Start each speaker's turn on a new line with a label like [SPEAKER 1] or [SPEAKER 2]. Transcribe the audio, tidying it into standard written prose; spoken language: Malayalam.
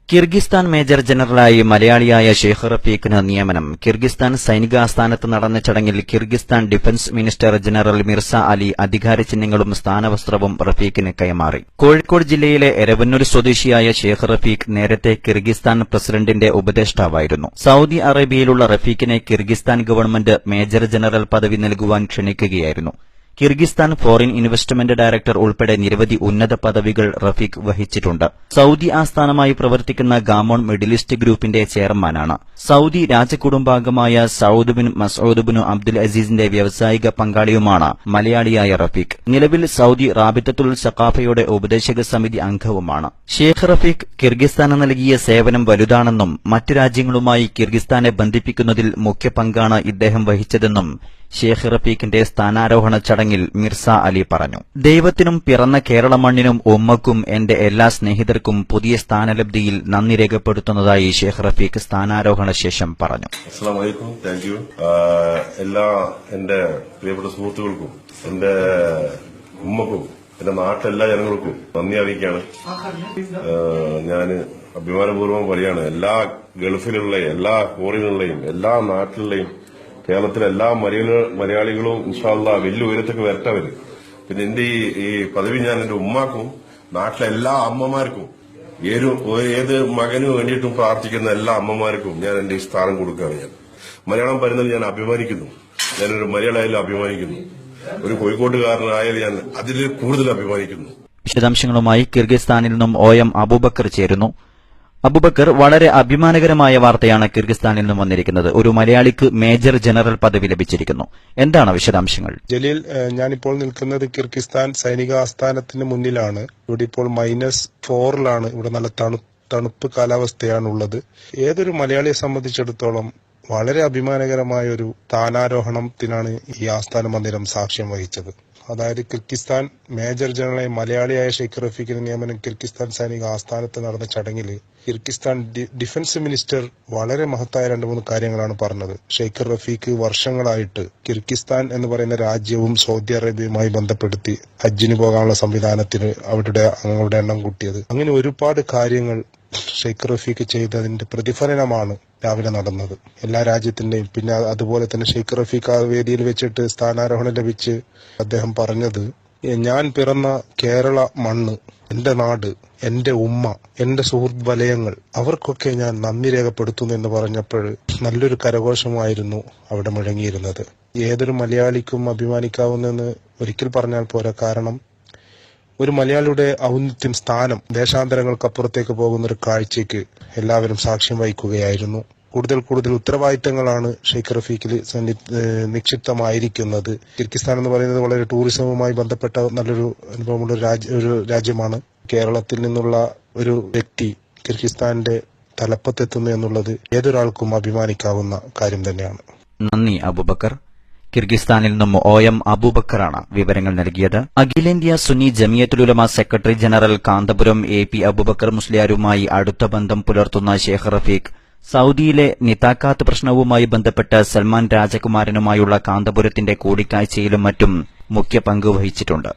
[SPEAKER 1] കിർഗിസ്ഥാൻ മേജർ ജനറലായി മലയാളിയായ ഷെയ്ഖ് റഫീഖിന് നിയമനം. കിർഗിസ്ഥാൻ സൈനികാസ്ഥാനത്ത് നടന്ന ചടങ്ങിൽ Kyrgyzstan defence minister general Mirza Ali അധികാരചിഹ്നങ്ങളും സ്ഥാനവസ്ത്രവും റഫീഖിന് കൈമാറി. കോഴിക്കോട് ജില്ലയിലെ എരവന്നൂർ സ്വദേശിയായ ഷെയ്ഖ് റഫീഖ് നേരത്തെ കിർഗിസ്ഥാൻ പ്രസിഡന്റിന്റെ ഉപദേഷ്ടാവായിരുന്നു. സൌദി അറേബ്യയിലുള്ള റഫീഖിനെ കിർഗിസ്ഥാൻ ഗവൺമെന്റ് മേജർ ജനറൽ പദവി നൽകുവാൻ ക്ഷണിക്കുകയായിരുന്നു. കിർഗിസ്ഥാൻ ഫോറിൻ ഇൻവെസ്റ്റ്മെന്റ് ഡയറക്ടർ ഉൾപ്പെടെ നിരവധി ഉന്നത പദവികൾ റഫീഖ് വഹിച്ചിട്ടുണ്ട്. സൌദി ആസ്ഥാനമായി പ്രവർത്തിക്കുന്ന ഗാമോൺ മിഡിൽ ഈസ്റ്റ് ഗ്രൂപ്പിന്റെ ചെയർമാനാണ്. സൌദി രാജകുടുംബാംഗമായ Saud bin Masud bin Abdul അസീസിന്റെ വ്യാവസായിക പങ്കാളിയുമാണ് മലയാളിയായ റഫീഖ്. നിലവിൽ സൌദി റാബിത്തത്തുൽ സഖാഫയുടെ ഉപദേശക സമിതി അംഗവുമാണ്. ഷെയ്ഖ് റഫീഖ് കിർഗിസ്ഥാന് നൽകിയ സേവനം വലുതാണെന്നും മറ്റ് രാജ്യങ്ങളുമായി കിർഗിസ്ഥാനെ ബന്ധിപ്പിക്കുന്നതിൽ മുഖ്യ പങ്കാണ് ഇദ്ദേഹം വഹിച്ചതെന്നും ഷെയ്ഖ് റഫീഖിന്റെ സ്ഥാനാരോഹണ ചടങ്ങിൽ മിർസ അലി പറഞ്ഞു. ദൈവത്തിനും പിറന്ന കേരള മണ്ണിനും ഉമ്മക്കും എന്റെ എല്ലാ സ്നേഹിതർക്കും പുതിയ സ്ഥാനലബ്ധിയിൽ നന്ദി രേഖപ്പെടുത്തുന്നതായി ഷെയ്ഖ് റഫീഖ് സ്ഥാനാരോഹണ ശേഷം പറഞ്ഞു.
[SPEAKER 2] അസ്സലാമു അലൈക്കും, താങ്ക് യു. എല്ലാ എന്റെ പ്രിയപ്പെട്ട സുഹൃത്തുക്കൾക്കും എന്റെ ഉമ്മക്കും എന്റെ നാട്ടിലെല്ലാ ജനങ്ങൾക്കും നന്ദി അറിയിക്കുകയാണ്. ഞാൻ അഭിമാനപൂർവ്വം പറയാണ്, എല്ലാ ഗൾഫിലുള്ള എല്ലാ ഫോറിനുള്ളയും എല്ലാ നാട്ടിലുള്ളയും കേരളത്തിലെ എല്ലാ മലയാളികളും ഇൻഷാ അല്ലാഹ് വലിയ ഉയരത്തേക്ക് വരട്ടവര്. പിന്നെ എന്റെ ഈ പദവി ഞാൻ എന്റെ ഉമ്മാക്കും നാട്ടിലെ എല്ലാ അമ്മമാർക്കും ഏത് മകന് വേണ്ടിയിട്ടും പ്രാർത്ഥിക്കുന്ന എല്ലാ അമ്മമാർക്കും ഞാൻ എന്റെ ഈ സ്ഥാനം കൊടുക്കുകയാണ്. ഞാൻ മലയാളം പറയുന്നതിൽ ഞാൻ അഭിമാനിക്കുന്നു. ഞാനൊരു മലയാളിയായാലും അഭിമാനിക്കുന്നു. ഒരു കോഴിക്കോട്ടുകാരനായാലും ഞാൻ അതിൽ കൂടുതൽ അഭിമാനിക്കുന്നു.
[SPEAKER 1] വിശദാംശങ്ങളുമായി കിർഗിസ്ഥാനിൽ നിന്നും OM അബൂബക്കർ ചേരുന്നു. അബൂബക്കർ, വളരെ അഭിമാനകരമായ വാർത്തയാണ് കിർഗിസ്ഥാനിൽ നിന്നും വന്നിരിക്കുന്നത്. ഒരു മലയാളിക്ക് മേജർ ജനറൽ പദവി ലഭിച്ചിരിക്കുന്നു. എന്താണ് വിശദാംശങ്ങൾ?
[SPEAKER 3] ജലീൽ, ഞാനിപ്പോൾ നിൽക്കുന്നത് കിർഗിസ്ഥാൻ സൈനിക ആസ്ഥാനത്തിന് മുന്നിലാണ്. ഇവിടെ ഇപ്പോൾ -4 ഇവിടെ നല്ല തണുപ്പ് കാലാവസ്ഥയാണുള്ളത്. ഏതൊരു മലയാളിയെ സംബന്ധിച്ചിടത്തോളം വളരെ അഭിമാനകരമായ ഒരു സ്ഥാനാരോഹണത്തിനാണ് ഈ ആസ്ഥാന മന്ദിരം സാക്ഷ്യം വഹിച്ചത്. അതായത് കിർഗിസ്ഥാൻ മേജർ ജനറലായി മലയാളിയായ ഷെയ്ഖ് റഫീഖിന്റെ നിയമനം കിർഗിസ്ഥാൻ സൈനിക ആസ്ഥാനത്ത് നടന്ന ചടങ്ങിൽ കിർഗിസ്ഥാൻ ഡിഫൻസ് മിനിസ്റ്റർ വളരെ മഹത്തായ 2-3 കാര്യങ്ങളാണ് പറഞ്ഞത്. ഷെയ്ഖ് റഫീഖ് വർഷങ്ങളായിട്ട് കിർഗിസ്ഥാൻ എന്ന് പറയുന്ന രാജ്യവും സൗദി അറേബ്യയുമായി ബന്ധപ്പെടുത്തി ഹജ്ജിന് പോകാനുള്ള സംവിധാനത്തിന് അവരുടെ അംഗങ്ങളുടെ എണ്ണം കൂട്ടിയത്. അങ്ങനെ ഒരുപാട് കാര്യങ്ങൾ ഷെയ്ഖ് റഫീഖ് ചെയ്തതിന്റെ പ്രതിഫലനമാണ് രാവിലെ നടന്നത്. എല്ലാ രാജ്യത്തിന്റെയും പിന്നെ അതുപോലെ തന്നെ ഷെയ്ഖ് റഫീഖ് ആ വേദിയിൽ വെച്ചിട്ട് സ്ഥാനാരോഹണം ലഭിച്ച് അദ്ദേഹം പറഞ്ഞത്, ഞാൻ പിറന്ന കേരള മണ്ണ്, എന്റെ നാട്, എന്റെ ഉമ്മ, എന്റെ സുഹൃത്ത് വലയങ്ങൾ, അവർക്കൊക്കെ ഞാൻ നന്ദി രേഖപ്പെടുത്തുന്നു എന്ന് പറഞ്ഞപ്പോൾ നല്ലൊരു കരഘോഷമായിരുന്നു അവിടെ മുഴങ്ങിയിരുന്നത്. ഏതൊരു മലയാളിക്കും അഭിമാനിക്കാവുന്നെന്ന് ഒരിക്കൽ പറഞ്ഞാൽ പോരാ. കാരണം ഒരു മലയാളിയുടെ ഔന്നത്യം, സ്ഥാനം ദേശാന്തരങ്ങൾക്കപ്പുറത്തേക്ക് പോകുന്ന ഒരു കാഴ്ചയ്ക്ക് എല്ലാവരും സാക്ഷ്യം വഹിക്കുകയായിരുന്നു. കൂടുതൽ ഉത്തരവാദിത്തങ്ങളാണ് ഷെയ്ഖ് റഫീഖിൽ നിക്ഷിപ്തമായിരിക്കുന്നത്. കിർഗിസ്ഥാൻ എന്ന് പറയുന്നത് വളരെ ടൂറിസവുമായി ബന്ധപ്പെട്ട നല്ലൊരു അനുഭവമുള്ള ഒരു രാജ്യമാണ്. കേരളത്തിൽ നിന്നുള്ള ഒരു വ്യക്തി കിർഗിസ്ഥാന്റെ തലപ്പത്തെത്തുന്നു എന്നുള്ളത് ഏതൊരാൾക്കും അഭിമാനിക്കാവുന്ന കാര്യം തന്നെയാണ്.
[SPEAKER 1] നന്ദി അബൂബക്കർ. കിർഗിസ്ഥാനിൽ നിന്നും OM അബൂബക്കറാണ് വിവരങ്ങൾ നൽകിയത്. അഖിലേന്ത്യാ Sunni Jamiyyathul Ulama secretary general Kanthapuram AP Abubakar മുസ്ലിയാരുമായി അടുത്ത ബന്ധം പുലർത്തുന്ന ഷെയ്ഖ് റഫീഖ് സൌദിയിലെ നിതാക്കാത്ത് പ്രശ്നവുമായി ബന്ധപ്പെട്ട് സൽമാൻ രാജകുമാരനുമായുള്ള കാന്തപുരത്തിന്റെ കൂടിക്കാഴ്ചയിലും മറ്റും മുഖ്യ പങ്ക് വഹിച്ചിട്ടുണ്ട്.